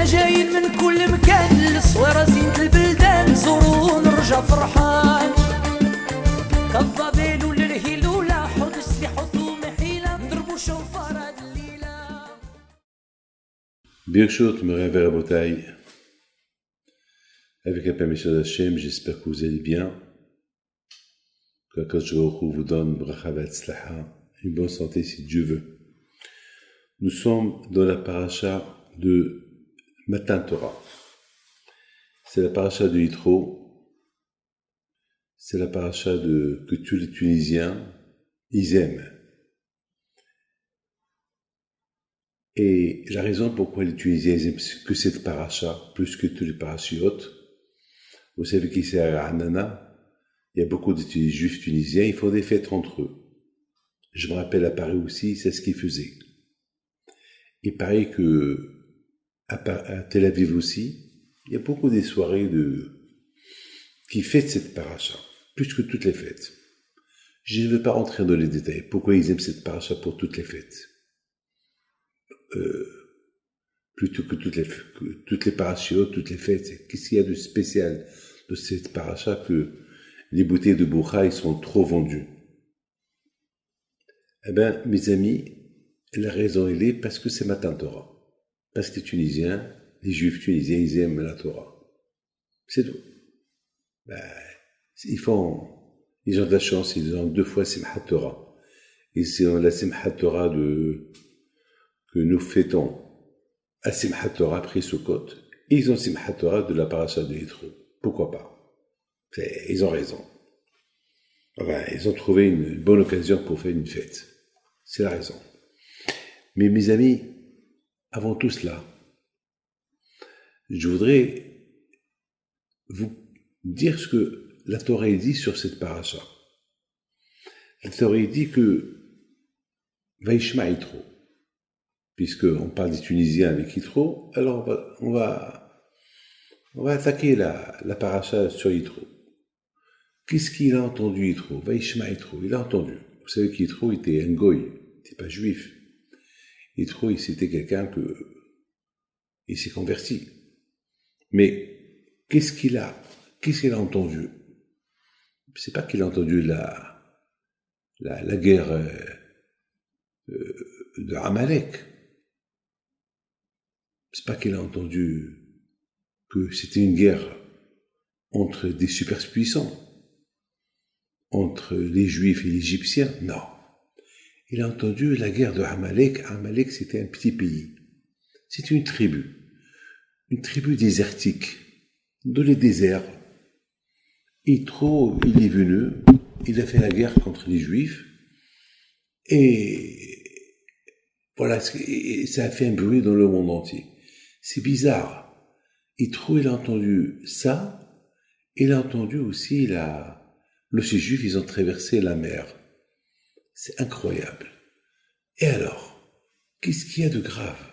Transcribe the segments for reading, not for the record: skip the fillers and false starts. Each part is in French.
حنا جايين من كل مكان للصويرة زينة البلدان نزورو ونرجع فرحان كالظبيل وللهيل ولا حوض السلاح وثوم حيلة نضربو شوفار هاد الليلة. Birchot me réveille à Botaï. Avec la permission d'Hachem, j'espère que vous allez bien. Que Akadosh Baruch Hu vous donne bracha v'hatzlacha, une bonne santé si Dieu veut. Nous sommes dans la paracha de Matan Torah. C'est la paracha de Yitro. C'est la paracha que tous les Tunisiens, ils aiment. Et la raison pourquoi les Tunisiens aiment que cette paracha, plus que tous les parachiotes, vous savez qu'ici à Anana, il y a beaucoup de juifs tunisiens, ils font des fêtes entre eux. Je me rappelle à Paris aussi, c'est ce qu'ils faisaient. Il paraît que à Tel Aviv aussi, il y a beaucoup des soirées qui fêtent cette paracha, plus que toutes les fêtes. Je ne veux pas rentrer dans les détails. Pourquoi ils aiment cette paracha pour toutes les fêtes? Plutôt que toutes les parachiotes, toutes les fêtes. Qu'est-ce qu'il y a de spécial de cette paracha que les bouteilles de Boucha, ils sont trop vendues? Eh bien, mes amis, la raison, elle est parce que c'est Matan Torah. Parce que les Tunisiens, les Juifs tunisiens, ils aiment la Torah. C'est tout. Ils ont de la chance, ils ont 2 fois Simchat Torah. Ils ont la Simchat Torah que nous fêtons à Simchat Torah après Sukkot. Et ils ont Simchat Torah de la paracha de Yitro. Pourquoi pas? Ils ont raison. Ils ont trouvé une bonne occasion pour faire une fête. C'est la raison. Mais mes amis, avant tout cela, je voudrais vous dire ce que la Torah dit sur cette paracha. La Torah dit que Vaishma Yitro, puisqu'on parle des Tunisiens avec Yitro, alors on va attaquer la paracha sur Yitro. Qu'est-ce qu'il a entendu Yitro? Vaishma Yitro, il a entendu. Vous savez qu'Yitro était un goy, il n'était pas juif. Yitro, c'était quelqu'un il s'est converti. Mais qu'est-ce qu'il a entendu? C'est pas qu'il a entendu la guerre de Amalek. C'est pas qu'il a entendu que c'était une guerre entre des superpuissants, entre les Juifs et les Égyptiens. Non. Il a entendu la guerre de Amalek. Amalek, c'était un petit pays. C'était une tribu désertique, dans les déserts. Yitro, il est venu, il a fait la guerre contre les Juifs, et voilà, et ça a fait un bruit dans le monde entier. C'est bizarre. Yitro, il a entendu ça, il a entendu aussi ces Juifs, ils ont traversé la mer. C'est incroyable. Et alors, qu'est-ce qu'il y a de grave?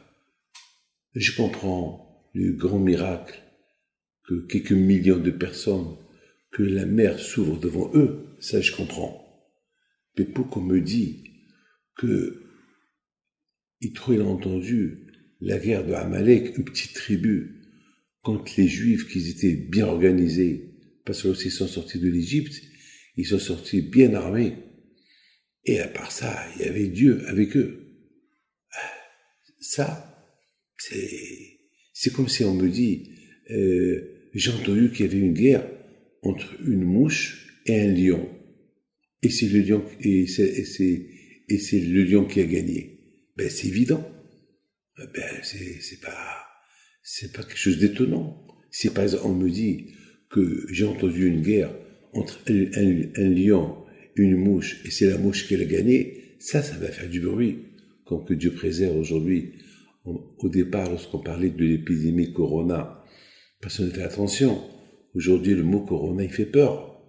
Je comprends le grand miracle que quelques millions de personnes, que la mer s'ouvre devant eux, ça je comprends. Mais pourquoi on me dit que Yitro, il a entendu la guerre de Amalek, une petite tribu, contre les Juifs qui étaient bien organisés, parce qu'ils sont sortis de l'Égypte, ils sont sortis bien armés. Et à part ça, il y avait Dieu avec eux. Ça, c'est comme si on me dit, j'ai entendu qu'il y avait une guerre entre une mouche et un lion. Et c'est le lion, c'est le lion qui a gagné. C'est évident. C'est pas quelque chose d'étonnant. Si par exemple on me dit que j'ai entendu une guerre entre un lion, une mouche, et c'est la mouche qui l'a gagné, ça va faire du bruit. Comme que Dieu préserve aujourd'hui. Au départ, lorsqu'on parlait de l'épidémie Corona, personne ne fait attention. Aujourd'hui, le mot Corona, il fait peur.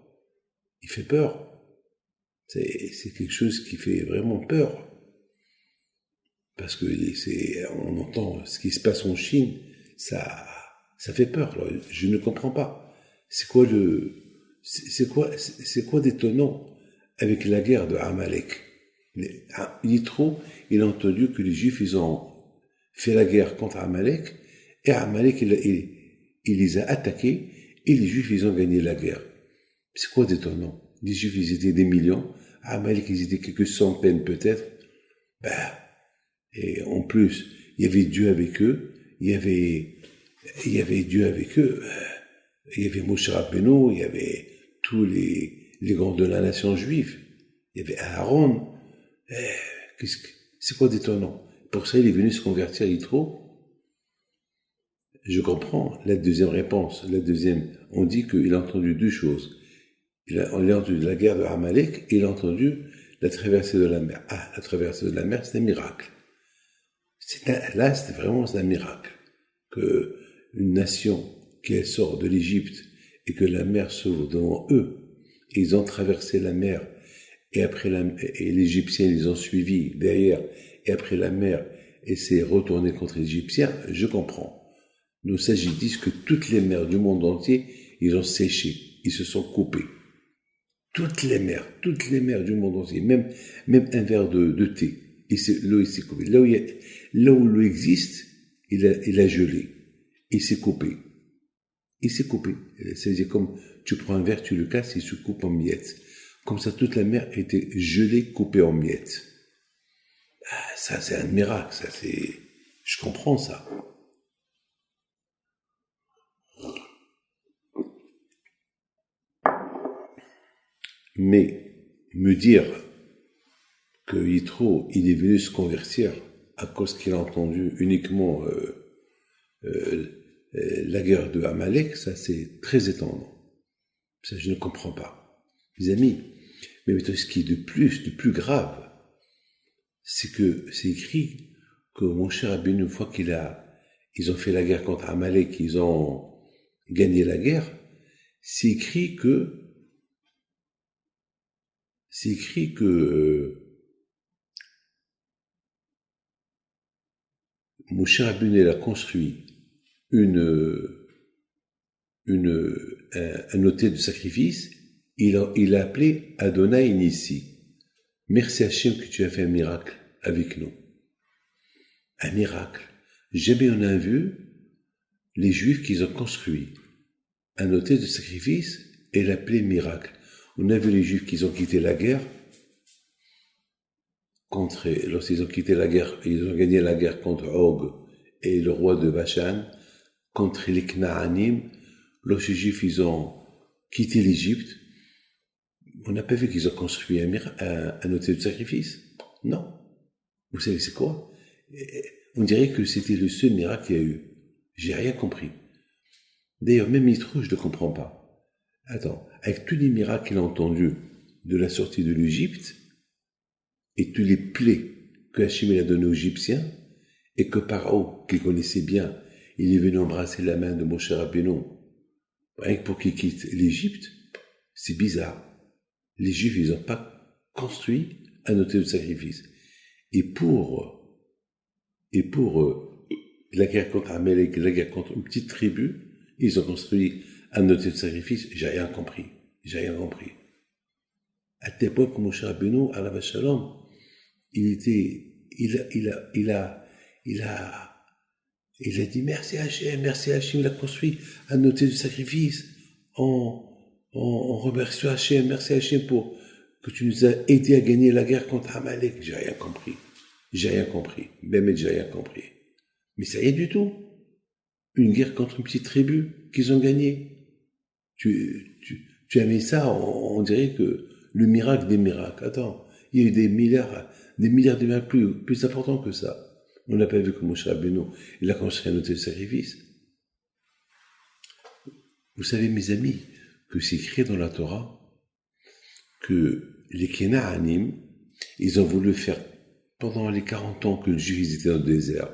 Il fait peur. C'est quelque chose qui fait vraiment peur. Parce que on entend ce qui se passe en Chine, ça fait peur. Alors, je ne comprends pas. C'est quoi d'étonnant avec la guerre de Amalek? Yitro, il a entendu que les Juifs, ils ont fait la guerre contre Amalek, Et Amalek, il les a attaqués, et les Juifs, ils ont gagné la guerre. C'est quoi d'étonnant? Les Juifs, ils étaient des millions, Amalek, ils étaient quelques centaines peut-être. Ben, et en plus, il y avait Dieu avec eux, il y avait Dieu avec eux, il y avait Moshe Rabbeinu, il y avait tous les grands de la nation juive, il y avait Aaron. C'est quoi d'étonnant? Pour ça, il est venu se convertir, Yitro. Je comprends la deuxième réponse. La deuxième, on dit qu'il a entendu deux choses. Il a entendu la guerre de Amalek et il a entendu la traversée de la mer. Ah, la traversée de la mer, c'est un miracle. Là, c'était vraiment un miracle. Que une nation qui sort de l'Égypte et que la mer s'ouvre devant eux, et ils ont traversé la mer, et après et les Égyptiens les ont suivis derrière, et après la mer, et s'est retourné contre les Égyptiens, je comprends. Nos sages disent que toutes les mers du monde entier, ils ont séché, ils se sont coupés. Toutes les mers du monde entier, même un verre de thé, l'eau il s'est coupée. Là où l'eau existe, il a gelé, il s'est coupé. C'est-à-dire comme tu prends un verre, tu le casses, il se coupe en miettes. Comme ça, toute la mer était gelée, coupée en miettes. Ah, ça, c'est un miracle, je comprends ça. Mais me dire que Yitro, il est venu se convertir à cause qu'il a entendu uniquement la guerre de Amalek, ça c'est très étonnant. Ça je ne comprends pas. Mes amis, mais ce qui est de plus grave, c'est que c'est écrit que mon cher Rabbeinu, une fois ils ont fait la guerre contre Amalek, ils ont gagné la guerre, c'est écrit que Moshe Rabbeinu a construit un autel de sacrifice, il a appelé Adonai Nissi. Merci Hachem que tu as fait un miracle avec nous. Un miracle. Jamais on a vu les Juifs qui ont construit un autel de sacrifice et l'appelé miracle. On a vu les Juifs qui ont quitté la guerre. Lorsqu'ils ont quitté la guerre, ils ont gagné la guerre contre Og et le roi de Bashan, contre les Knaanim. Lorsque les Juifs ils ont quitté l'Égypte, on n'a pas vu qu'ils ont construit un autel de sacrifice. Non. Vous savez c'est quoi? On dirait que c'était le seul miracle qu'il y a eu. J'ai rien compris. D'ailleurs, même Yitro, je ne comprends pas. Attends, avec tous les miracles qu'il a entendus de la sortie de l'Égypte, et tous les plaies que Hachem a donné aux Égyptiens, et que Paro, qu'il connaissait bien, il est venu embrasser la main de Moshe Rabbeinu, rien que pour qu'il quitte l'Égypte, c'est bizarre. Les Juifs, ils n'ont pas construit un autel de sacrifice. Et pour la guerre contre Amalek, la guerre contre une petite tribu, ils ont construit un autel de sacrifice, j'ai rien compris. À cette époque, Moshe Rabbeinu, alav shalom, il a dit merci Hachem, il a construit un autel de sacrifice. On remercie Hachem, merci Hachem pour que tu nous as aidé à gagner la guerre contre Amalek. J'ai rien compris. Même j'ai rien compris. Mais c'est rien du tout. Une guerre contre une petite tribu qu'ils ont gagnée. Tu as mis ça, on dirait que le miracle des miracles. Attends, il y a eu des milliards de miracles plus importants que ça. On n'a pas vu que Moshe Rabbeinu, il a construit un autel de sacrifice. Vous savez, mes amis, que c'est écrit dans la Torah que les Kenaanim, ils ont voulu faire, pendant les 40 ans que les Juifs étaient dans le désert,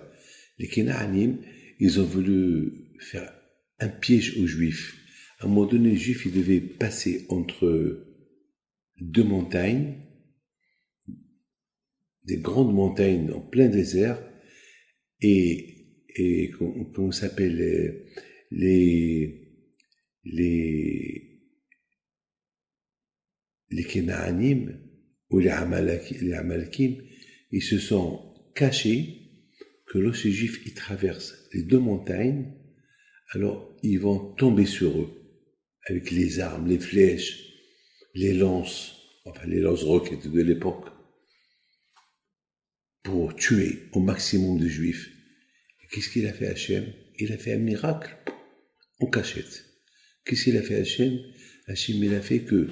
les Kenaanim, ils ont voulu faire un piège aux Juifs. À un moment donné, les Juifs, ils devaient passer entre deux montagnes, des grandes montagnes en plein désert, et comment ça s'appelle, les Kenaanim ou les Amalekim, ils se sont cachés que lorsque les Juifs ils traversent les deux montagnes, alors ils vont tomber sur eux avec les armes, les flèches, les lances, enfin les lance-roquettes de l'époque, pour tuer au maximum de Juifs. Et qu'est-ce qu'il a fait Hachem? Il a fait un miracle en cachette. Qu'est-ce qu'il a fait Hachem? Hachem, il a fait que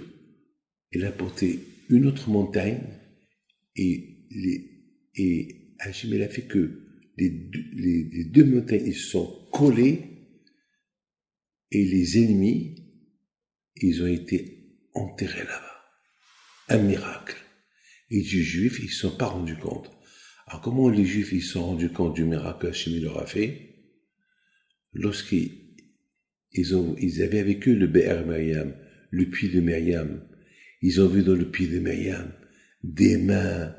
il a porté une autre montagne et Hachem, il a fait que les deux montagnes ils se sont collées et les ennemis, ils ont été enterrés là-bas. Un miracle. Et les Juifs, ils ne se sont pas rendus compte. Alors comment les Juifs, ils se sont rendus compte du miracle qu'Hachem leur a fait? Lorsqu'ils avaient avec eux le Be'er Miriam, le puits de Myriam. Ils ont vu dans le puits de Myriam des mains,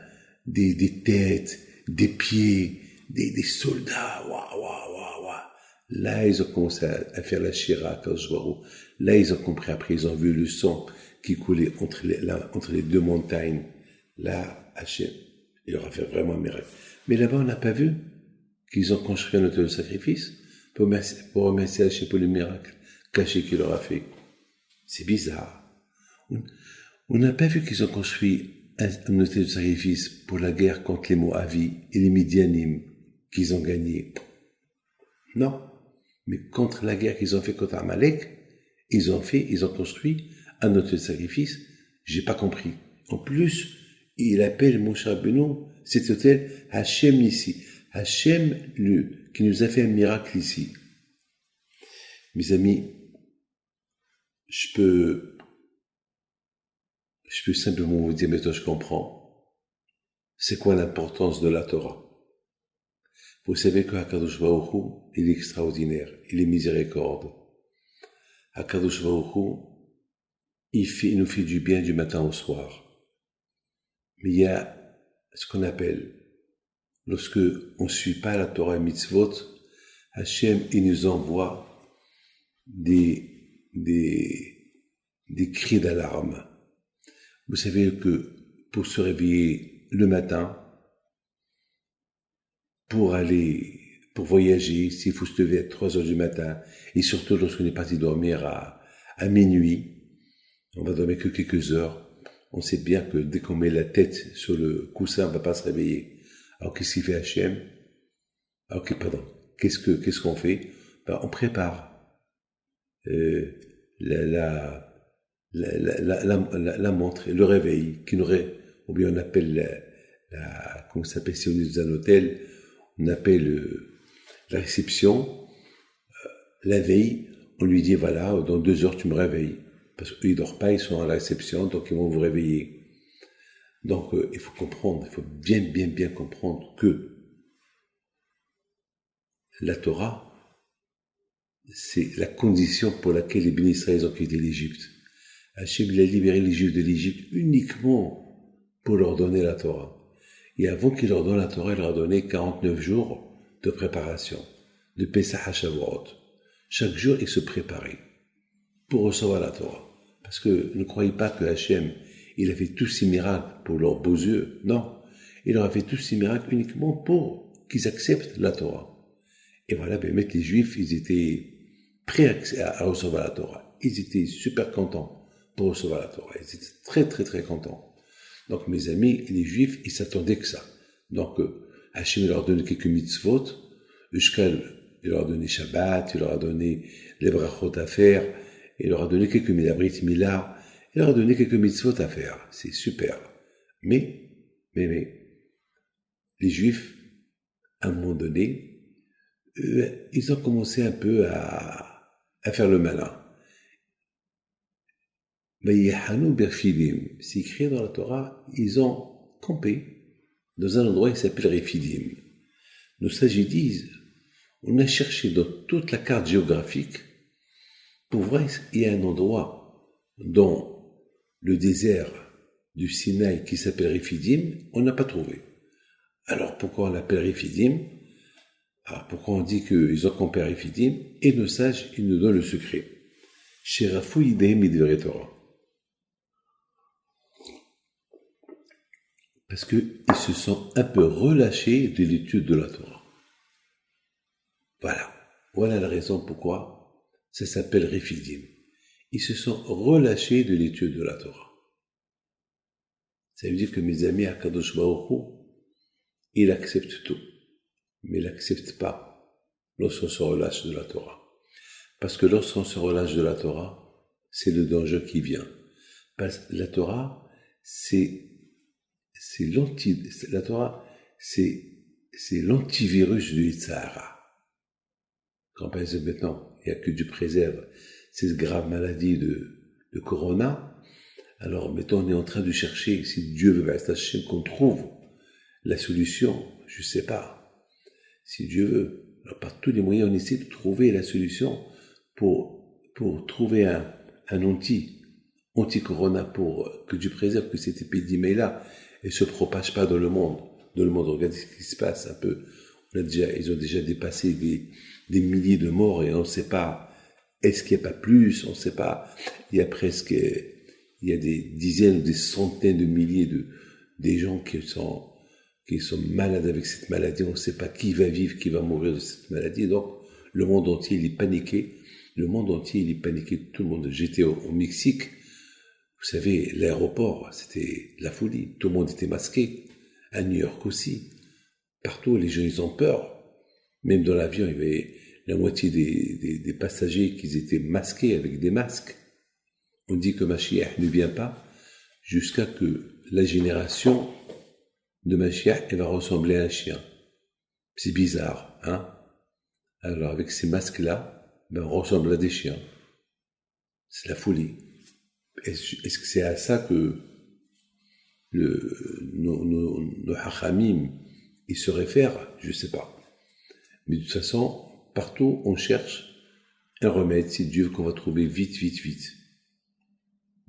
des têtes, des pieds, des soldats. Waouh, waouh, waouh, waouh. Là, ils ont commencé à faire la shira, là, ils ont compris. Après, ils ont vu le sang qui coulait entre les deux montagnes. Là, Hachem, il leur a fait vraiment un miracle. Mais là-bas, on n'a pas vu qu'ils ont construit un autel de sacrifice pour remercier Hachem pour le miracle caché qu'il leur a fait. C'est bizarre. On n'a pas vu qu'ils ont construit un autel de sacrifice pour la guerre contre les Moavis et les Midianim qu'ils ont gagné. Non. Mais contre la guerre qu'ils ont fait contre Amalek, ils ont construit un autel de sacrifice. J'ai pas compris. En plus, il appelle Moshe Rabbeinu cet autel Hachem Nissi. Hachem, qui nous a fait un miracle ici. Mes amis, je peux simplement vous dire, mais toi je comprends. C'est quoi l'importance de la Torah? Vous savez que HaKadosh Baruch Hu, il est extraordinaire, il est miséricorde. HaKadosh Baruch Hu, il nous fait du bien du matin au soir. Mais il y a ce qu'on appelle, lorsque on ne suit pas la Torah et Mitzvot, Hachem, il nous envoie des cris d'alarme. Vous savez que pour se réveiller le matin, pour voyager, s'il faut se lever à 3 heures du matin, et surtout lorsqu'on est parti dormir à minuit, on va dormir que quelques heures, on sait bien que dès qu'on met la tête sur le coussin, on ne va pas se réveiller. Alors qu'est-ce qu'il fait Hachem? Qu'est-ce qu'on fait? On prépare la montre, le réveil, ou bien on appelle comment ça s'appelle si on est dans un hôtel, on appelle la réception, la veille, on lui dit voilà, dans 2 heures tu me réveilles. Parce qu'ils ne dorment pas, ils sont à la réception, donc ils vont vous réveiller. Donc il faut comprendre, il faut bien comprendre que la Torah, c'est la condition pour laquelle les bénis Israël ont quitté l'Égypte. Hachem a libéré les Juifs de l'Égypte uniquement pour leur donner la Torah. Et avant qu'il leur donne la Torah, il leur a donné 49 jours de préparation, de Pesach à Shavuot. Chaque jour, ils se préparaient pour recevoir la Torah. Parce que ne croyez pas que Hachem, il a fait tous ces miracles pour leurs beaux yeux. Non, il leur a fait tous ces miracles uniquement pour qu'ils acceptent la Torah. Et voilà, les Juifs, ils étaient prêts à recevoir la Torah. Ils étaient super contents pour recevoir la Torah. Ils étaient très, très, très contents. Donc, mes amis, les Juifs, ils s'attendaient que ça. Donc, Hachem leur a donné quelques mitzvot. Ushkal, il leur a donné Shabbat, il leur a donné les brachot à faire, il leur a donné quelques milabrit, milah, il leur a donné quelques mitzvot à faire. C'est super. Mais, les Juifs, à un moment donné, ils ont commencé un peu à faire le malin. C'est écrit dans la Torah, ils ont campé dans un endroit qui s'appelle Refidim. Nos sages disent, on a cherché dans toute la carte géographique pour voir s'il y a un endroit dans le désert du Sinaï qui s'appelle Refidim, on n'a pas trouvé. Alors pourquoi on l'appelle Refidim? Alors pourquoi on dit qu'ils ont campé à Refidim? Et nos sages, ils nous donnent le secret. Sherafu Yidehim Midvrei Torah. Parce qu'ils se sont un peu relâchés de l'étude de la Torah. Voilà la raison pourquoi ça s'appelle Refidim. Ils se sont relâchés de l'étude de la Torah. Ça veut dire que mes amis, Akadosh Baruch Hu, il accepte tout, mais il n'accepte pas lorsqu'on se relâche de la Torah. Parce que lorsqu'on se relâche de la Torah, c'est le danger qui vient. Parce que la Torah, la Torah, c'est l'antivirus du Yitzhara. Quand par exemple maintenant, il n'y a que Dieu préserve cette grave maladie de Corona, alors mettons, on est en train de chercher, si Dieu veut, qu'on trouve la solution, je ne sais pas, si Dieu veut. Alors par tous les moyens, on essaie de trouver la solution pour trouver un anti-corona pour que Dieu préserve que cette épidémie-là ne se propage pas dans le monde. Regardez ce qui se passe un peu. Ils ont déjà dépassé des milliers de morts et on ne sait pas, est-ce qu'il n'y a pas plus, on ne sait pas. Il y a des dizaines, des centaines de milliers des gens qui sont malades avec cette maladie. On ne sait pas qui va vivre, qui va mourir de cette maladie. Donc, le monde entier, il est paniqué. Tout le monde. J'étais au Mexique. Vous savez, l'aéroport, c'était la folie. Tout le monde était masqué. À New York aussi. Partout, les gens, ils ont peur. Même dans l'avion, il y avait la moitié des passagers qui étaient masqués avec des masques. On dit que Mashiach ne vient pas jusqu'à que la génération de Mashiach, elle va ressembler à un chien. C'est bizarre, hein? Alors, avec ces masques-là, on ressemble à des chiens. C'est la folie. Est-ce que c'est à ça que nos hachamim, ils se réfèrent? Je ne sais pas. Mais de toute façon, partout, on cherche un remède, si Dieu, qu'on va trouver vite.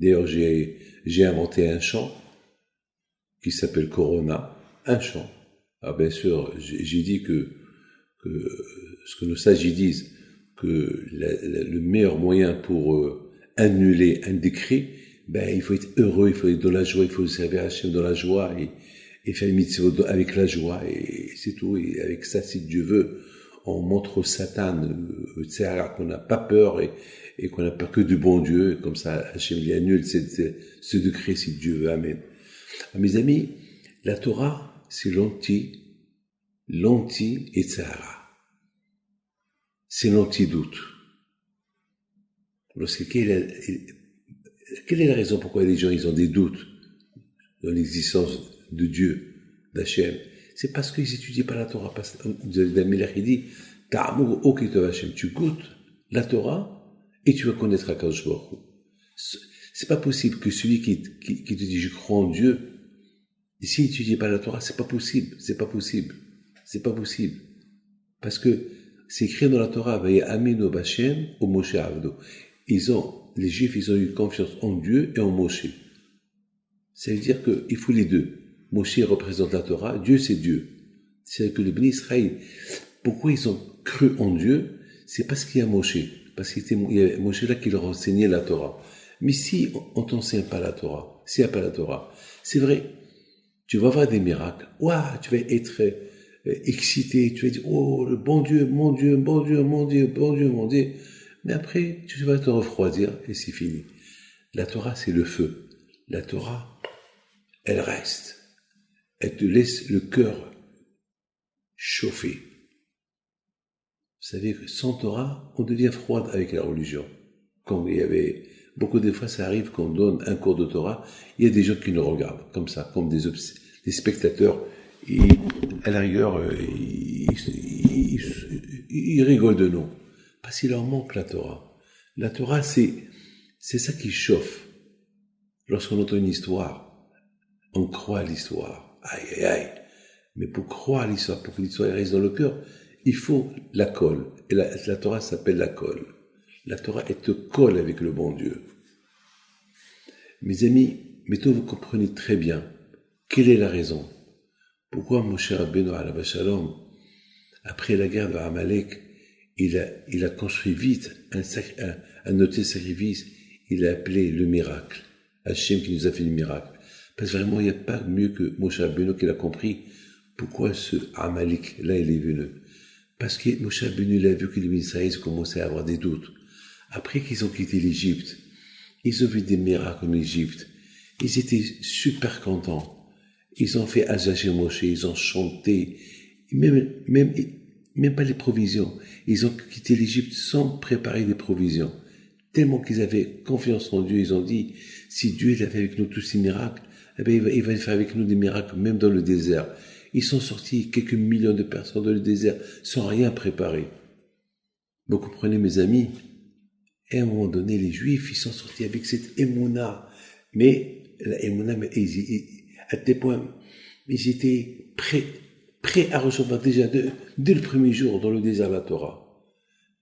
D'ailleurs, j'ai inventé un chant qui s'appelle Corona, un chant. Alors bien sûr, j'ai dit que ce que nos sages disent, que le meilleur moyen pour annuler un décret, il faut être heureux, il faut être dans la joie, il faut servir Hachem dans la joie et faire le mitzvot avec la joie, et c'est tout. Et avec ça, si Dieu veut, on montre au Satan qu'on n'a pas peur et qu'on n'a peur que du bon Dieu, et comme ça, Hachem il annule ce décret si Dieu veut. Amen. Mes amis, la Torah, c'est l'anti-Yetzirah. C'est l'antidoute. Quelle est la raison pourquoi les gens ils ont des doutes dans l'existence de Dieu, d'Hachem? C'est parce qu'ils n'étudient pas la Torah. Damelech il dit, Ta'amur okitov Hachem, tu goûtes la Torah et tu vas connaître Akadosh Baruch Hu. C'est pas possible que celui qui te dit je crois en Dieu, et s'il n'étudie pas la Torah, c'est pas possible. Parce que c'est écrit dans la Torah, Aminu B'Hashem ou Moshe Avdo. Les Juifs, ils ont eu confiance en Dieu et en Moshe. Ça veut dire qu'il faut les deux. Moshe représente la Torah, Dieu c'est Dieu. C'est que les Bnei Israël, pourquoi ils ont cru en Dieu? C'est parce qu'il y a Moshe. Parce qu'il y a Moshe là qui leur enseignait la Torah. Mais si on t'enseigne pas la Torah, s'il n'y a pas la Torah, c'est vrai, tu vas voir des miracles. Ouah, tu vas être excité, tu vas dire, oh, le bon Dieu, mon Dieu, bon Dieu, mon Dieu, bon Dieu, mon Dieu. Mais après, tu vas te refroidir et c'est fini. La Torah, c'est le feu. La Torah, elle reste. Elle te laisse le cœur chauffer. Vous savez que sans Torah, on devient froid avec la religion. Quand il y avait, beaucoup de fois, ça arrive qu'on donne un cours de Torah, il y a des gens qui nous regardent, comme ça, comme des spectateurs, et à la rigueur, ils rigolent de nous. Parce qu'il leur manque la Torah. La Torah, c'est ça qui chauffe. Lorsqu'on entend une histoire, on croit à l'histoire. Aïe, aïe, aïe. Mais pour croire à l'histoire, pour que l'histoire reste dans le cœur, il faut la colle. Et la Torah s'appelle la colle. La Torah, elle te colle avec le bon Dieu. Mes amis, mettons, vous comprenez très bien quelle est la raison. Pourquoi Moshe Rabbeinu alav shalom, après la guerre de Amalek, il a construit vite un autel sacrifice, il a appelé le miracle. Hachem qui nous a fait le miracle. Parce que vraiment, il n'y a pas mieux que Moshe Rabbeinu qui l'a compris pourquoi ce Amalek là il est venu. Parce que Moshe Rabbeinu, il a vu que les Israéliens commençaient à avoir des doutes. Après qu'ils ont quitté l'Égypte, ils ont vu des miracles en Égypte. Ils étaient super contents. Ils ont fait Azazel Moshe, ils ont chanté. Même pas les provisions. Ils ont quitté l'Égypte sans préparer des provisions. Tellement qu'ils avaient confiance en Dieu, ils ont dit, si Dieu il a fait avec nous tous ces miracles, eh bien, il va faire avec nous des miracles, même dans le désert. Ils sont sortis, quelques millions de personnes dans le désert, sans rien préparer. Vous comprenez, mes amis? Et à un moment donné, les Juifs, ils sont sortis avec cette émouna. Mais, la émouna, à tel point, ils étaient prêts à recevoir déjà, dès le premier jour, dans le désert, la Torah.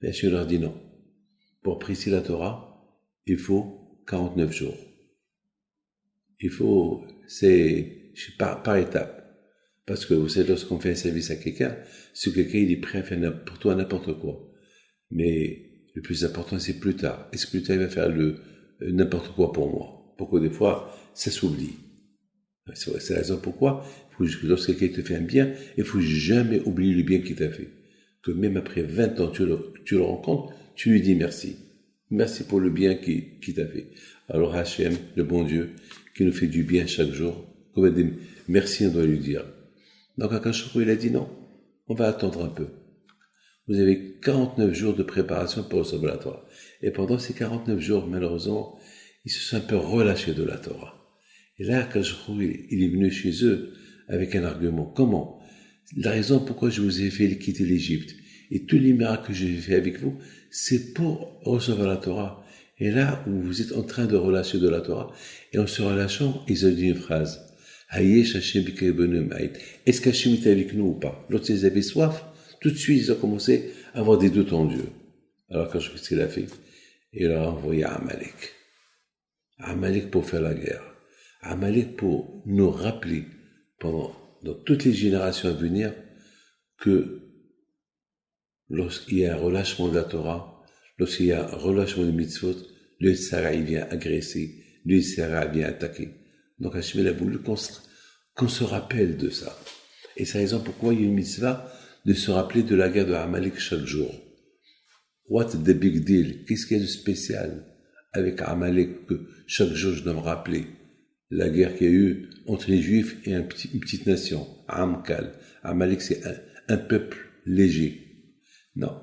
Bien sûr, il leur dit non. Pour apprécier la Torah, il faut 49 jours. Il faut, par étapes. Parce que vous savez, lorsqu'on fait un service à quelqu'un, ce quelqu'un, il est prêt à faire pour toi n'importe quoi. Mais le plus important, c'est plus tard. Est-ce que plus tard, il va faire n'importe quoi pour moi? Pourquoi des fois, ça s'oublie. C'est la raison pourquoi, lorsque quelqu'un te fait un bien, il ne faut jamais oublier le bien qu'il t'a fait. Que même après 20 ans, tu le rencontres, tu lui dis merci. Merci pour le bien qu'il t'a fait. Alors Hachem, le bon Dieu, qui nous fait du bien chaque jour, on va dire merci, on doit lui dire. Donc Akash il a dit non, on va attendre un peu. Vous avez 49 jours de préparation pour recevoir la Torah. Et pendant ces 49 jours, malheureusement, ils se sont un peu relâchés de la Torah. Et là, Akash il est venu chez eux avec un argument. Comment? La raison pourquoi je vous ai fait quitter l'Égypte et tous les miracles que j'ai fait avec vous, c'est pour recevoir la Torah. Et là où vous êtes en train de relâcher de la Torah, et en se relâchant, ils ont dit une phrase. Est-ce qu'Hachem est avec nous ou pas? Lorsqu'ils ils avaient soif, tout de suite ils ont commencé à avoir des doutes en Dieu. Alors quand je sais ce qu'il a fait, il a envoyé Amalek. Amalek pour faire la guerre. Amalek pour nous rappeler dans toutes les générations à venir que lorsqu'il y a un relâchement de la Torah, lorsqu'il y a un relâchement de mitzvot, le Sarah il vient agresser, le Sarah vient attaquer. Donc Hachem a voulu qu'on se rappelle de ça. Et c'est la raison pourquoi il y a une mitzvah de se rappeler de la guerre de Amalek chaque jour. What the big deal? Qu'est-ce qu'il y a de spécial avec Amalek que chaque jour je dois me rappeler? La guerre qu'il y a eu entre les Juifs et une petite nation, Amkal. Amalek c'est un peuple léger. Non.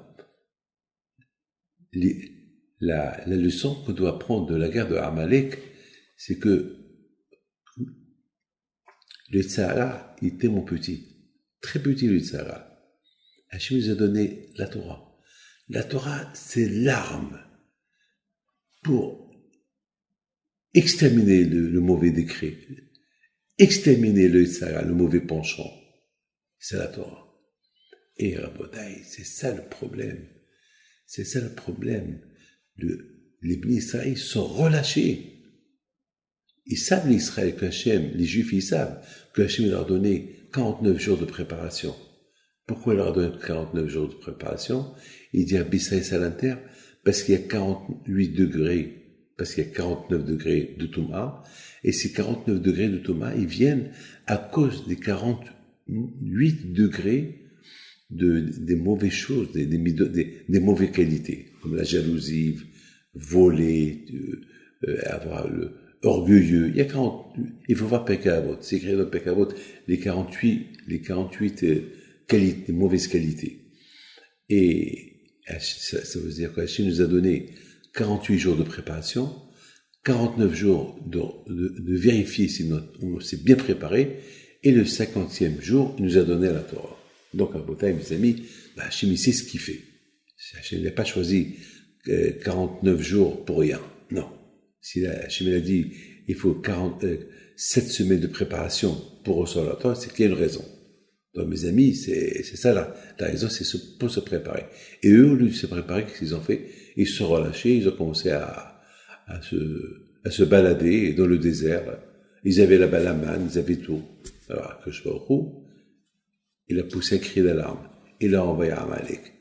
La leçon qu'on doit prendre de la guerre de Amalek, c'est que le Tzara, il était mon petit, très petit le Tzara. Hachem nous a donné la Torah. La Torah, c'est l'arme pour exterminer le mauvais décret, exterminer le Tzara, le mauvais penchant. C'est la Torah. Et Rabotai, c'est ça le problème. C'est ça le problème. Les Bnei Israël sont relâchés. Ils savent l'Israël les Juifs, ils savent que Hachem leur a donné 49 jours de préparation. Pourquoi il leur a donné 49 jours de préparation? Il dit à Bissai Salanter, parce qu'il y a 48 degrés, parce qu'il y a 49 degrés de Touma, et ces 49 degrés de Touma, ils viennent à cause des 48 degrés des mauvaises choses, des mauvaises qualités, comme la jalousie, voler, avoir orgueilleux. Il faut voir Pekavot. C'est écrit dans Pekavot les 48 qualités, mauvaises qualités. Et ça veut dire qu'Hachem nous a donné 48 jours de préparation, 49 jours de vérifier si on s'est bien préparé, et le 50e jour, il nous a donné la Torah. Donc, à Botaï, mes amis, Hachem, il sait ce qu'il fait. Hachem n'a pas choisi 49 jours pour rien. Non. Si Hachem a dit, il faut 7 semaines de préparation pour recevoir la Torah, c'est qu'il y a une raison. Donc, mes amis, c'est ça la raison, c'est pour se préparer. Et eux, au lieu de se préparer, qu'est-ce qu'ils ont fait? Ils se sont relâchés, ils ont commencé à se balader dans le désert. Ils avaient la balamane, ils avaient tout. Alors, que je vois où, il a poussé un cri d'alarme. Il a envoyé Amalek.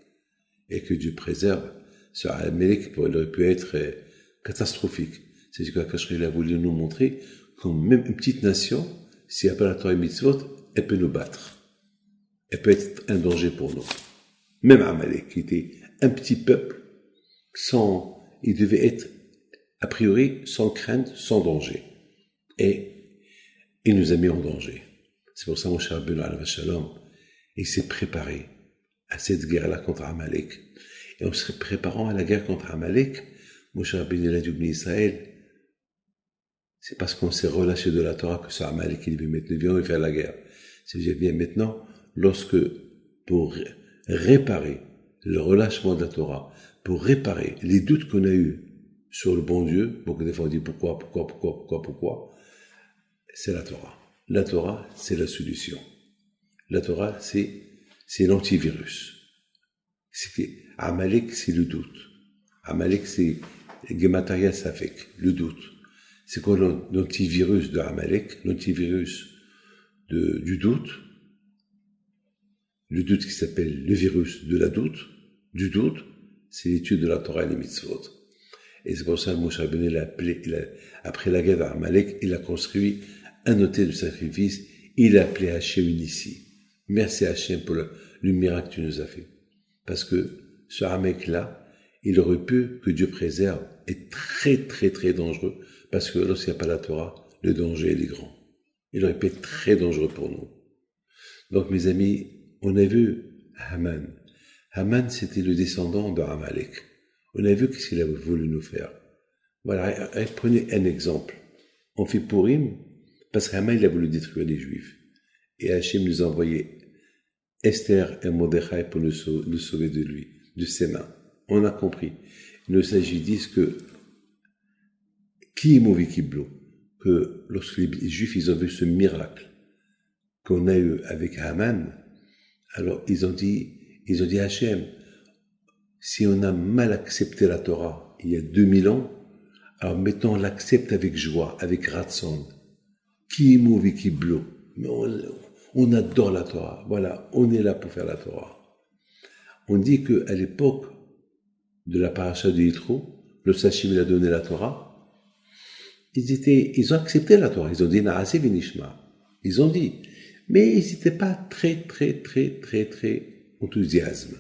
Et que Dieu préserve. Ce Amalek, il aurait pu être catastrophique. C'est ce qu'Akash a voulu nous montrer, que même une petite nation, si elle n'a pas la Torah et Mitzvot, elle peut nous battre. Elle peut être un danger pour nous. Même Amalek, qui était un petit peuple, il devait être, a priori, sans crainte, sans danger. Et il nous a mis en danger. C'est pour ça que mon cher Rabbeinu alav shalom, il s'est préparé à cette guerre-là contre Amalek. Et en se préparant à la guerre contre Amalek, mon cher Rabbeinu l'a dit au Israël, c'est parce qu'on s'est relâché de la Torah que ce Amalek, il dit maintenant, viens, on va faire la guerre. C'est-à-dire, bien maintenant, pour réparer le relâchement de la Torah, pour réparer les doutes qu'on a eus sur le bon Dieu, beaucoup des fois on dit pourquoi, c'est la Torah. La Torah, c'est la solution. La Torah, c'est l'antivirus. Amalek, c'est le doute. Amalek, c'est Gemataria Safek, le doute. C'est quoi l'antivirus de Amalek? L'antivirus du doute. Le doute qui s'appelle le virus de la doute. Du doute, c'est l'étude de la Torah et les mitzvot. Et c'est pour ça que Moshe Rabbeinu après la guerre d'Amalek, il a construit un autel de sacrifice. Il a appelé Hachem ici. Merci Hachem pour le miracle que tu nous as fait. Parce que ce Amalek-là, il aurait pu, que Dieu préserve, est très très très dangereux. Parce que lorsqu'il n'y a pas la Torah, le danger il est grand. Il aurait pu être très dangereux pour nous. Donc mes amis, on a vu Haman. Haman, c'était le descendant de Amalek. On a vu qu'est-ce qu'il a voulu nous faire. Voilà, prenez un exemple. On fait Purim, parce qu'Haman, il a voulu détruire les Juifs. Et Hachem nous a envoyé Esther et Mordechai pour nous sauver de lui, de ses mains. On a compris. Il ne s'agit disent que qui est mauvais qui blot, que lorsque les Juifs ils ont vu ce miracle qu'on a eu avec Haman, alors ils ont dit Hachem, si on a mal accepté la Torah il y a 2000 ans, alors mettons on l'accepte avec joie, avec ratson. Qui est mauvais qui blot, mais on adore la Torah. Voilà, on est là pour faire la Torah. On dit que à l'époque de la paracha de Yitro, le Sachim il a donné la Torah. Ils ont accepté la Torah. Ils ont dit Naaseh v'nishma. Ils ont dit, mais ils n'étaient pas très enthousiasme.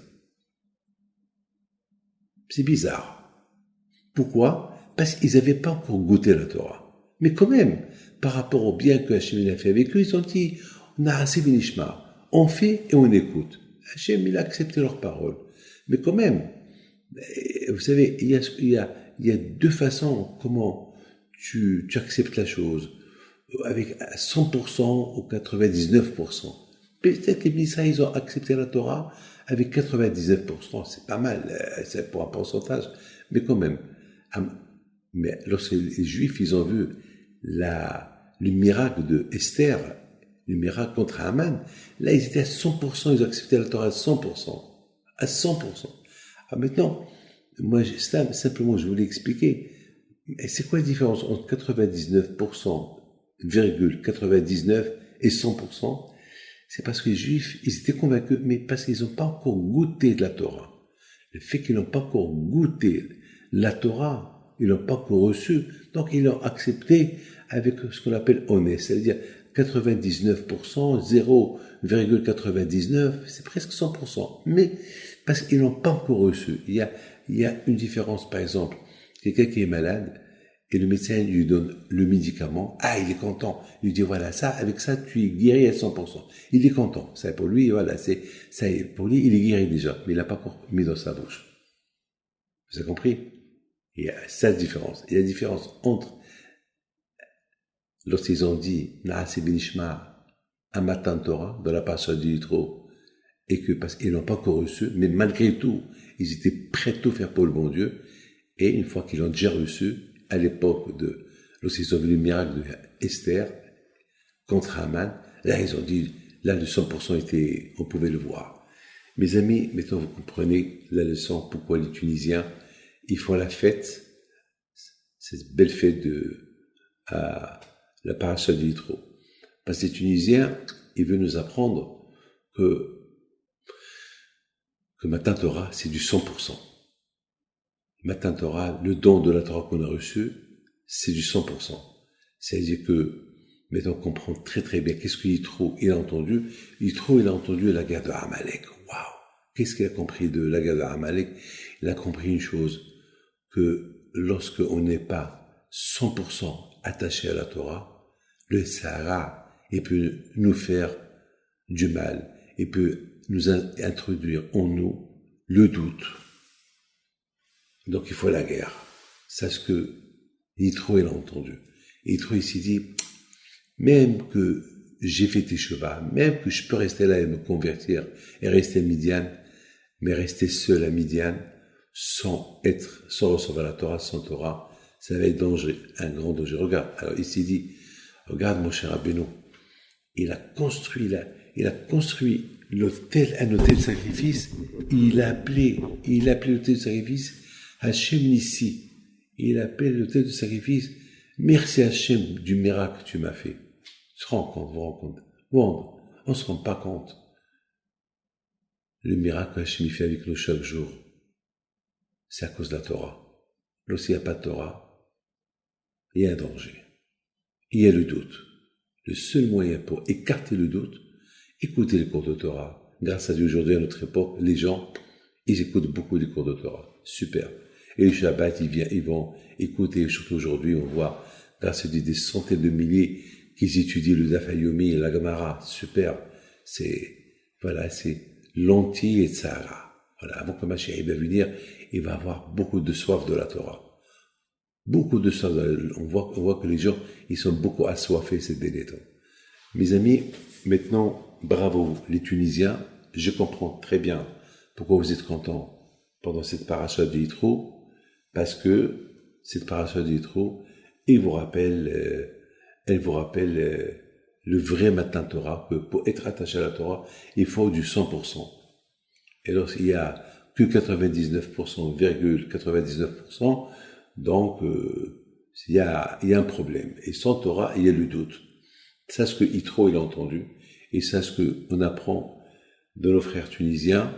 C'est bizarre. Pourquoi? Parce qu'ils n'avaient pas encore goûté la Torah. Mais quand même, par rapport au bien que Hachem a fait avec eux, ils ont dit Naaseh v'nishma. On fait et on écoute. Hachem il a accepté leurs paroles. Mais quand même, vous savez, il y a deux façons comment tu acceptes la chose, avec 100% ou 99%. Peut-être les ministres, ils ont accepté la Torah avec 99%, c'est pas mal, c'est pour un pourcentage, mais quand même. Mais lorsque les Juifs, ils ont vu le miracle de Esther, le miracle contre Haman, là, ils étaient à 100%, ils ont accepté la Torah à 100%. À 100%. Alors maintenant, moi, simplement, je voulais expliquer. Et c'est quoi la différence entre 99,99 et 100%? C'est parce que les Juifs, ils étaient convaincus, mais parce qu'ils n'ont pas encore goûté de la Torah. Le fait qu'ils n'ont pas encore goûté la Torah, ils l'ont pas encore reçu, donc ils l'ont accepté avec ce qu'on appelle honnête, c'est-à-dire 99%, 0,99, c'est presque 100%. Mais parce qu'ils l'ont pas encore reçu. Il y a une différence, par exemple. Quelqu'un qui est malade, et le médecin lui donne le médicament, il est content. Il lui dit, voilà, ça, avec ça, tu es guéri à 100%. Il est content. Ça, pour lui, voilà, pour lui, il est guéri déjà, mais il l'a pas encore mis dans sa bouche. Vous avez compris? Il y a cette différence. Il y a la différence entre, lorsqu'ils ont dit, Naaseh v'nishma, à Matan Torah, dans la paracha du Yitro, et que, parce qu'ils l'ont pas encore reçu, mais malgré tout, ils étaient prêts à tout faire pour le bon Dieu. Et une fois qu'ils l'ont déjà reçu, à l'époque lorsqu'ils ont vu le miracle de Esther contre Haman, là ils ont dit, là le 100% on pouvait le voir. Mes amis, maintenant vous comprenez la leçon, pourquoi les Tunisiens, ils font la fête, cette belle fête à la paracha de Yitro. Parce que les Tunisiens, ils veulent nous apprendre que Matan Torah, c'est du 100%. Matan Torah, le don de la Torah qu'on a reçu, c'est du 100%. C'est-à-dire que, maintenant, on comprend très très bien qu'est-ce que Yitro, il a entendu. Yitro, il a entendu la guerre de Amalek. Waouh! qu'est-ce qu'il a compris de la guerre d'Amalek? Il a compris une chose, que lorsque on n'est pas 100% attaché à la Torah, le Sahara, il peut nous faire du mal, il peut nous introduire en nous le doute. Donc il faut la guerre. C'est ce que Yitro il a entendu. Yitro il s'est dit, même que j'ai fait Teshuvah, même que je peux rester là et me convertir et rester à Midian, mais rester seul à Midian sans recevoir la Torah, sans Torah, ça va être danger, un grand danger. Regarde, alors il s'est dit, regarde mon cher Rabbeinu, il a construit l'autel, un autel de sacrifice, il a appelé l'autel de sacrifice Hachem Nissi. Il appelle l'autel de sacrifice, merci Hachem du miracle que tu m'as fait. Tu te rends compte, vous vous rendez compte? On ne se rend pas compte. Le miracle que Hachem fait avec nous chaque jour, c'est à cause de la Torah. Lorsqu'il n'y a pas de Torah, il y a un danger. Il y a le doute. Le seul moyen pour écarter le doute, écouter les cours de Torah. Grâce à Dieu, aujourd'hui, à notre époque, les gens, ils écoutent beaucoup les cours de Torah. Super. Et le Shabbat, ils vont écouter, surtout aujourd'hui, on voit, grâce à Dieu, des centaines de milliers qui étudient le Daf Yomi et la Gemara. Super. C'est l'anti et Tzahara. Voilà. Avant que Mashiach va venir, il va avoir beaucoup de soif de la Torah. Beaucoup de soif. On voit que les gens, ils sont beaucoup assoiffés ces derniers temps. Mes amis, maintenant, bravo, les Tunisiens. Je comprends très bien pourquoi vous êtes contents pendant cette paracha de Yitro. Parce que cette paracha de Yitro, elle vous rappelle le vrai matin Torah, que pour être attaché à la Torah, il faut du 100%. Et lorsqu'il y a que 99%, donc il y a un problème. Et sans Torah, il y a le doute. C'est ce que Yitro il a entendu, et c'est ce qu'on apprend de nos frères tunisiens,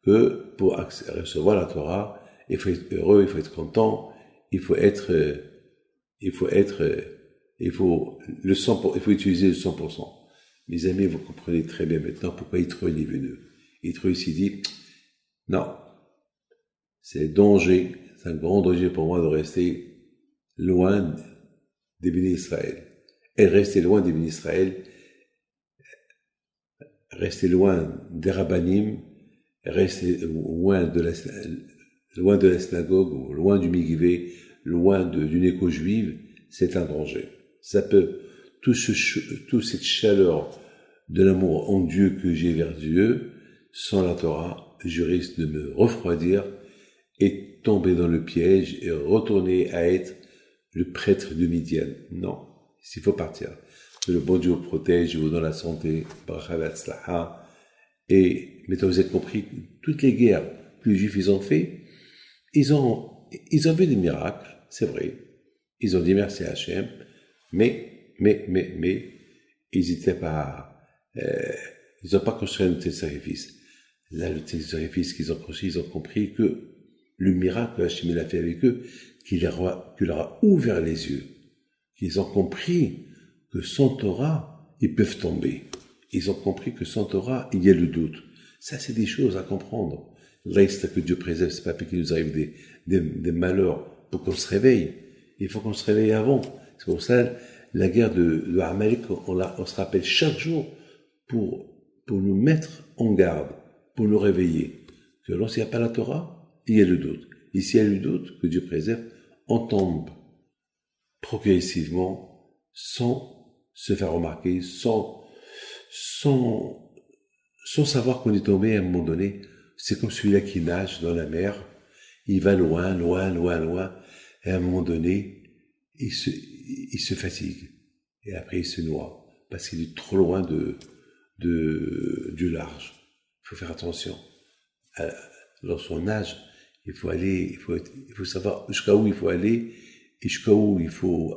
que pour recevoir la Torah, il faut être heureux, il faut être content, il faut utiliser le 100%. Mes amis, vous comprenez très bien maintenant pourquoi Yitro est venu. Yitro il s'est dit, non, c'est danger, c'est un grand danger pour moi de rester loin des bénis Israël. Et rester loin des bénis Israël, rester loin des rabbanim, rester loin de la synagogue, ou loin du Mikvé, loin d'une écho juive, c'est un danger. Ça peut, toute cette chaleur de l'amour en Dieu que j'ai vers Dieu, sans la Torah, je risque de me refroidir et tomber dans le piège et retourner à être le prêtre de Midian. Non, il faut partir. Que le bon Dieu vous protège, vous donne la santé, bracha v'atzlaha. Et maintenant vous avez compris que toutes les guerres que les Juifs ont fait, ils ont vu des miracles, c'est vrai. Ils ont dit merci à Hachem, mais, ils n'étaient pas, ils n'ont pas construit un tel sacrifice. Là, le tel sacrifice qu'ils ont construit, ils ont compris que le miracle que Hachem a fait avec eux, qu'il leur a ouvert les yeux. Ils ont compris que sans Torah, ils peuvent tomber. Ils ont compris que sans Torah, il y a le doute. Ça, c'est des choses à comprendre. Reste que Dieu préserve, c'est pas qu'il nous arrive des malheurs pour qu'on se réveille. Il faut qu'on se réveille avant. C'est pour ça, la guerre de Amalek, on se rappelle chaque jour pour nous mettre en garde, pour nous réveiller. Que lorsqu'il n'y a pas la Torah, il y a le doute. Et s'il y a le doute, que Dieu préserve, on tombe progressivement, sans se faire remarquer, sans savoir qu'on est tombé à un moment donné. C'est comme celui-là qui nage dans la mer, il va loin, et à un moment donné, il se fatigue, et après il se noie, parce qu'il est trop loin du large. Il faut faire attention. Lorsqu'on nage, il faut savoir jusqu'à où il faut aller, et jusqu'à où il faut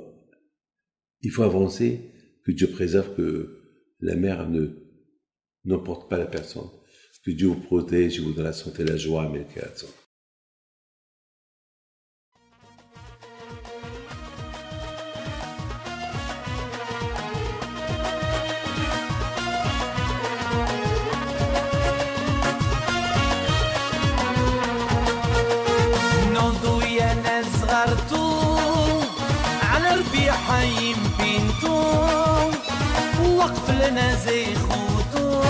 avancer, que Dieu préserve que la mer n'emporte pas la personne. Que Dieu vous protège, vous donne la santé, la joie, mais وقف لنا زي خوتو